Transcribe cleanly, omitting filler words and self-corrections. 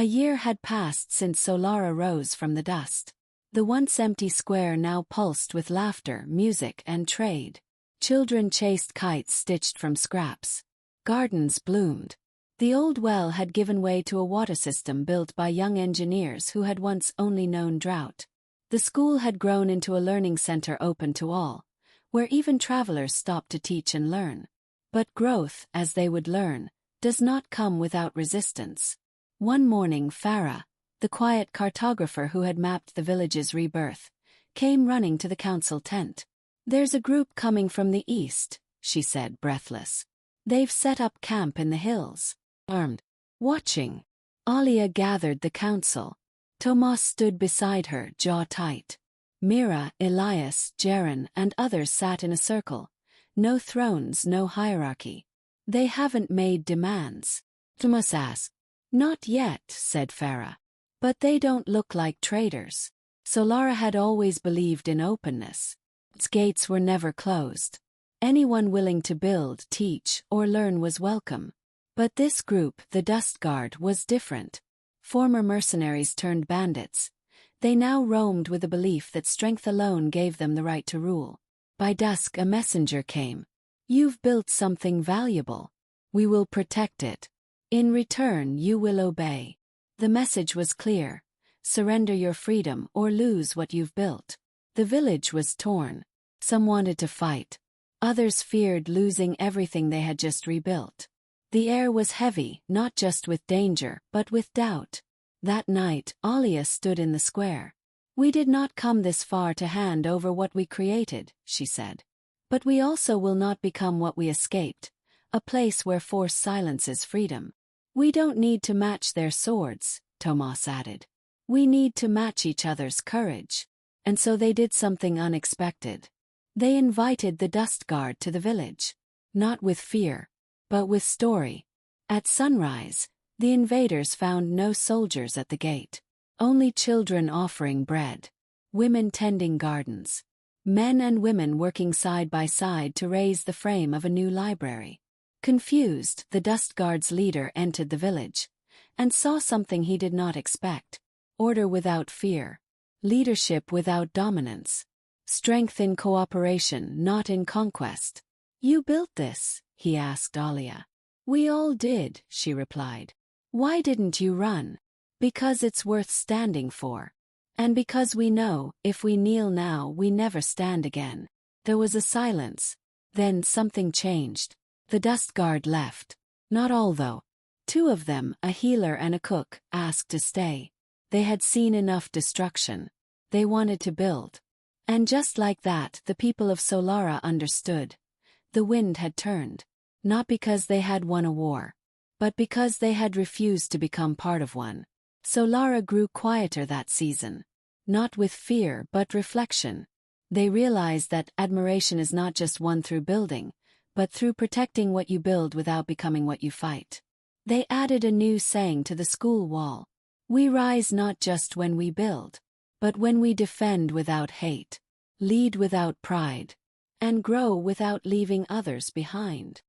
A year had passed since Solara rose from the dust. The once empty square now pulsed with laughter, music, and trade. Children chased kites stitched from scraps. Gardens bloomed. The old well had given way to a water system built by young engineers who had once only known drought. The school had grown into a learning center open to all, where even travelers stopped to teach and learn. But growth, as they would learn, does not come without resistance. One morning Farah, the quiet cartographer who had mapped the village's rebirth, came running to the council tent. "There's a group coming from the east," she said, breathless. "They've set up camp in the hills. Armed. Watching." Alia gathered the council. Tomas stood beside her, jaw tight. Mira, Elias, Jaren, and others sat in a circle. No thrones, no hierarchy. "They haven't made demands," Tomas asked. "Not yet," said Farah. "But they don't look like traitors." Solara had always believed in openness. Its gates were never closed. Anyone willing to build, teach, or learn was welcome. But this group, the Dust Guard, was different. Former mercenaries turned bandits. They now roamed with the belief that strength alone gave them the right to rule. By dusk a messenger came. "You've built something valuable. We will protect it. In return you will obey." The message was clear: surrender your freedom or lose what you've built. The village was torn. Some wanted to fight. Others feared losing everything they had just rebuilt. The air was heavy, not just with danger, but with doubt. That night, Alia stood in the square. "We did not come this far to hand over what we created," she said. "But we also will not become what we escaped, a place where force silences freedom." "We don't need to match their swords," Tomas added. "We need to match each other's courage." And so they did something unexpected. They invited the Dust Guard to the village. Not with fear, but with story. At sunrise, the invaders found no soldiers at the gate. Only children offering bread. Women tending gardens. Men and women working side by side to raise the frame of a new library. Confused, the Dust Guard's leader entered the village, and saw something he did not expect. Order without fear. Leadership without dominance. Strength in cooperation, not in conquest. "You built this?" he asked Alia. "We all did," she replied. "Why didn't you run?" "Because it's worth standing for. And because we know, if we kneel now we never stand again." There was a silence. Then something changed. The Dust Guard left. Not all though. 2 of them, a healer and a cook, asked to stay. They had seen enough destruction. They wanted to build. And just like that, the people of Solara understood. The wind had turned. Not because they had won a war, but because they had refused to become part of one. Solara grew quieter that season. Not with fear, but reflection. They realized that admiration is not just won through building, but through protecting what you build without becoming what you fight. They added a new saying to the school wall. "We rise not just when we build, but when we defend without hate, lead without pride, and grow without leaving others behind."